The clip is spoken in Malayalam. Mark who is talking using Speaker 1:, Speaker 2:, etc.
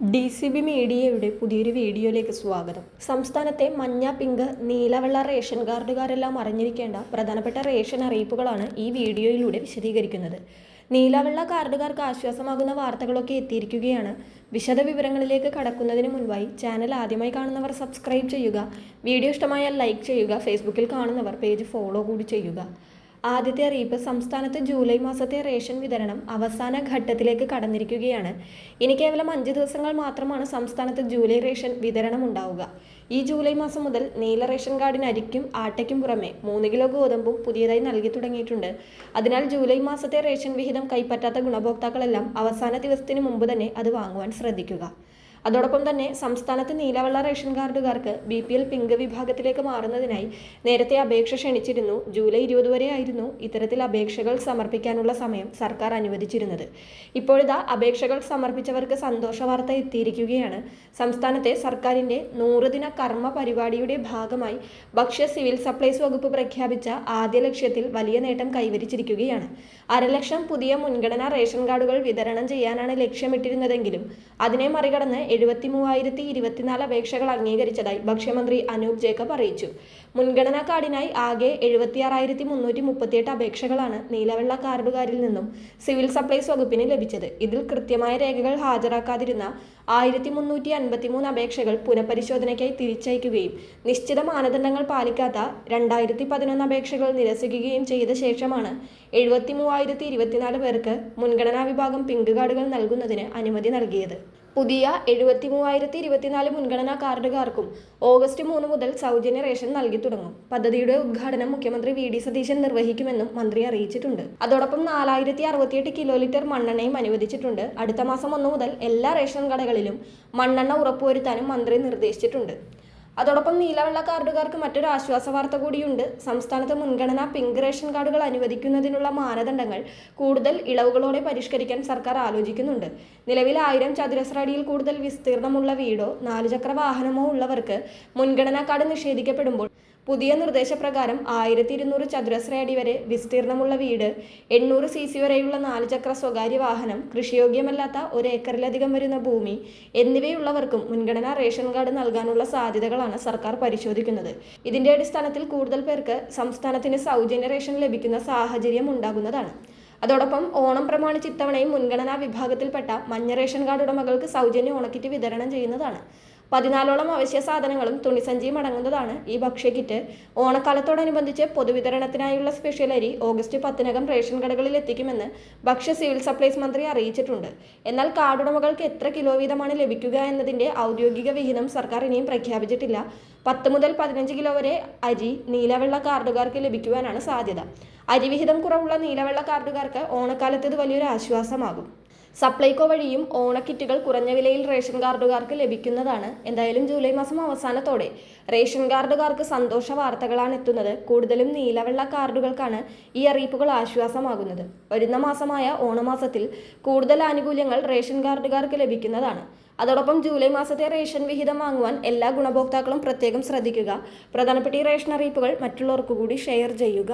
Speaker 1: DCB മീഡിയയുടെ പുതിയൊരു വീഡിയോയിലേക്ക് സ്വാഗതം. സംസ്ഥാനത്തെ മഞ്ഞ, പിങ്ക്, നീലവെള്ള റേഷൻ കാർഡുകാരെല്ലാം അറിഞ്ഞിരിക്കേണ്ട പ്രധാനപ്പെട്ട റേഷൻ അറിയിപ്പുകളാണ് ഈ വീഡിയോയിലൂടെ വിശദീകരിക്കുന്നത്. നീലവെള്ള കാർഡുകാർക്ക് ആശ്വാസമാകുന്ന വാർത്തകളൊക്കെ എത്തിയിരിക്കുകയാണ്. വിശദ വിവരങ്ങളിലേക്ക് കടക്കുന്നതിന് മുൻപായി ചാനൽ ആദ്യമായി കാണുന്നവർ സബ്സ്ക്രൈബ് ചെയ്യുക. വീഡിയോ ഇഷ്ടമായാൽ ലൈക്ക് ചെയ്യുക. ഫേസ്ബുക്കിൽ കാണുന്നവർ പേജ് ഫോളോ കൂടി ചെയ്യുക. ആദ്യത്തെ അറിയിപ്പ്, സംസ്ഥാനത്ത് ജൂലൈ മാസത്തെ റേഷൻ വിതരണം അവസാന ഘട്ടത്തിലേക്ക് കടന്നിരിക്കുകയാണ്. ഇനി കേവലം 5 ദിവസങ്ങൾ മാത്രമാണ് സംസ്ഥാനത്ത് ജൂലൈ റേഷൻ വിതരണം ഉണ്ടാവുക. ഈ ജൂലൈ മാസം മുതൽ നീല റേഷൻ കാർഡിന് അരിക്കും ആട്ടയ്ക്കും പുറമെ 3 കിലോ ഗോതമ്പും പുതിയതായി നൽകി തുടങ്ങിയിട്ടുണ്ട്. അതിനാൽ ജൂലൈ മാസത്തെ റേഷൻ വിഹിതം കൈപ്പറ്റാത്ത ഗുണഭോക്താക്കളെല്ലാം അവസാന ദിവസത്തിന് മുമ്പ് തന്നെ അത് വാങ്ങുവാൻ ശ്രദ്ധിക്കുക. അതോടൊപ്പം തന്നെ സംസ്ഥാനത്ത് നീലവെള്ള റേഷൻ കാർഡുകാർക്ക് BPL പിങ്ക് വിഭാഗത്തിലേക്ക് മാറുന്നതിനായി നേരത്തെ അപേക്ഷ ക്ഷണിച്ചിരുന്നു. ജൂലൈ 20 വരെ ആയിരുന്നു ഇത്തരത്തിൽ അപേക്ഷകൾ സമർപ്പിക്കാനുള്ള സമയം സർക്കാർ അനുവദിച്ചിരുന്നത്. ഇപ്പോഴിതാ അപേക്ഷകൾ സമർപ്പിച്ചവർക്ക് സന്തോഷ വാർത്ത എത്തിയിരിക്കുകയാണ്. സംസ്ഥാനത്തെ സർക്കാരിൻ്റെ 100 ദിന കർമ്മ പരിപാടിയുടെ ഭാഗമായി ഭക്ഷ്യ സിവിൽ സപ്ലൈസ് വകുപ്പ് പ്രഖ്യാപിച്ച ആദ്യ ലക്ഷ്യത്തിൽ വലിയ നേട്ടം കൈവരിച്ചിരിക്കുകയാണ്. 1.5 ലക്ഷം പുതിയ മുൻഗണനാ റേഷൻ കാർഡുകൾ വിതരണം ചെയ്യാനാണ് ലക്ഷ്യമിട്ടിരുന്നതെങ്കിലും അതിനെ മറികടന്ന് 73,024 അപേക്ഷകൾ അംഗീകരിച്ചതായി ഭക്ഷ്യമന്ത്രി അനൂപ് ജേക്കബ് അറിയിച്ചു. മുൻഗണനാ കാർഡിനായി ആകെ 76,338 അപേക്ഷകളാണ് നീലവെള്ള കാർഡുകാരിൽ നിന്നും സിവിൽ സപ്ലൈസ് വകുപ്പിന് ലഭിച്ചത്. ഇതിൽ കൃത്യമായ രേഖകൾ ഹാജരാക്കാതിരുന്ന 1,353 അപേക്ഷകൾ പുനഃപരിശോധനയ്ക്കായി തിരിച്ചയക്കുകയും നിശ്ചിത മാനദണ്ഡങ്ങൾ പാലിക്കാത്ത 2,011 അപേക്ഷകൾ നിരസിക്കുകയും ചെയ്ത ശേഷമാണ് 73,024 പേർക്ക് മുൻഗണനാ വിഭാഗം പിങ്ക് കാർഡുകൾ നൽകുന്നതിന് അനുമതി നൽകിയത്. പുതിയ 73,024 മുൻഗണനാ കാർഡുകാർക്കും ഓഗസ്റ്റ് 3 മുതൽ സൗജന്യ റേഷൻ നൽകി തുടങ്ങും. പദ്ധതിയുടെ ഉദ്ഘാടനം മുഖ്യമന്ത്രി VD സതീശൻ നിർവഹിക്കുമെന്നും മന്ത്രി അറിയിച്ചിട്ടുണ്ട്. അതോടൊപ്പം 4,068 കിലോ ലിറ്റർ മണ്ണെണ്ണയും അനുവദിച്ചിട്ടുണ്ട്. അടുത്ത മാസം 1 മുതൽ എല്ലാ റേഷൻ കടകളിലും മണ്ണെണ്ണ ഉറപ്പുവരുത്താനും മന്ത്രി നിർദ്ദേശിച്ചിട്ടുണ്ട്. അതോടൊപ്പം നീലവെള്ള കാർഡുകാർക്ക് മറ്റൊരു ആശ്വാസ വാർത്ത കൂടിയുണ്ട്. സംസ്ഥാനത്ത് മുൻഗണനാ പിങ്ക് റേഷൻ കാർഡുകൾ അനുവദിക്കുന്നതിനുള്ള മാനദണ്ഡങ്ങൾ കൂടുതൽ ഇളവുകളോടെ പരിഷ്കരിക്കാൻ സർക്കാർ ആലോചിക്കുന്നുണ്ട്. നിലവിൽ 1000 ചതുരശ്ര അടിയിൽ കൂടുതൽ വിസ്തീർണമുള്ള വീടോ 4 ചക്ര വാഹനമോ ഉള്ളവർക്ക് മുൻഗണനാ കാർഡ് നിഷേധിക്കപ്പെടുമ്പോൾ പുതിയ നിർദ്ദേശപ്രകാരം 1,200 ചതുരശ്ര അടി വരെ വിസ്തീർണമുള്ള വീട്, 800 cc വരെയുള്ള 4 ചക്ര സ്വകാര്യ വാഹനം, കൃഷിയോഗ്യമല്ലാത്ത 1 ഏക്കറിലധികം വരുന്ന ഭൂമി എന്നിവയുള്ളവർക്കും മുൻഗണനാ റേഷൻ കാർഡ് നൽകാനുള്ള സാധ്യതകളാണ് സർക്കാർ പരിശോധിക്കുന്നത്. ഇതിന്റെ അടിസ്ഥാനത്തിൽ കൂടുതൽ പേർക്ക് സംസ്ഥാനത്തിന് സൗജന്യ റേഷൻ ലഭിക്കുന്ന സാഹചര്യം ഉണ്ടാകുന്നതാണ്. അതോടൊപ്പം ഓണം പ്രമാണിച്ച് ഇത്തവണയും മുൻഗണനാ വിഭാഗത്തിൽപ്പെട്ട മഞ്ഞ റേഷൻ കാർഡ് ഉടമകൾക്ക് സൗജന്യ ഓണക്കിറ്റ് വിതരണം ചെയ്യുന്നതാണ്. 14ഓളം അവശ്യ സാധനങ്ങളും തുണിസഞ്ചിയും അടങ്ങുന്നതാണ് ഈ ഭക്ഷ്യക്കിറ്റ്. ഓണക്കാലത്തോടനുബന്ധിച്ച് പൊതുവിതരണത്തിനായുള്ള സ്പെഷ്യൽ അരി ഓഗസ്റ്റ് 10-നകം റേഷൻ കടകളിൽ എത്തിക്കുമെന്ന് ഭക്ഷ്യ സിവിൽ സപ്ലൈസ് മന്ത്രി അറിയിച്ചിട്ടുണ്ട്. എന്നാൽ കാർഡുടമകൾക്ക് എത്ര കിലോ വീതമാണ് ലഭിക്കുക എന്നതിൻ്റെ ഔദ്യോഗിക വിഹിതം സർക്കാർ ഇനിയും പ്രഖ്യാപിച്ചിട്ടില്ല. 10 മുതൽ 15 കിലോ വരെ അരി നീലവെള്ള കാർഡുകാർക്ക് ലഭിക്കുവാനാണ് സാധ്യത. അരിവിഹിതം കുറവുള്ള നീലവെള്ള കാർഡുകാർക്ക് ഓണക്കാലത്ത് ഇത് വലിയൊരു ആശ്വാസമാകും. സപ്ലൈകോ വഴിയും ഓണക്കിറ്റുകൾ കുറഞ്ഞ വിലയിൽ റേഷൻ കാർഡുകാർക്ക് ലഭിക്കുന്നതാണ്. എന്തായാലും ജൂലൈ മാസം അവസാനത്തോടെ റേഷൻ കാർഡുകാർക്ക് സന്തോഷ വാർത്തകളാണ് എത്തുന്നത്. കൂടുതലും നീലവെള്ള കാർഡുകൾക്കാണ് ഈ അറിയിപ്പുകൾ ആശ്വാസമാകുന്നത്. വരുന്ന മാസമായ ഓണമാസത്തിൽ കൂടുതൽ ആനുകൂല്യങ്ങൾ റേഷൻ കാർഡുകാർക്ക് ലഭിക്കുന്നതാണ്. അതോടൊപ്പം ജൂലൈ മാസത്തെ റേഷൻ വിഹിതം വാങ്ങുവാൻ എല്ലാ ഗുണഭോക്താക്കളും പ്രത്യേകം ശ്രദ്ധിക്കുക. പ്രധാനപ്പെട്ട ഈ റേഷൻ അറിയിപ്പുകൾ മറ്റുള്ളവർക്ക് കൂടി ഷെയർ ചെയ്യുക.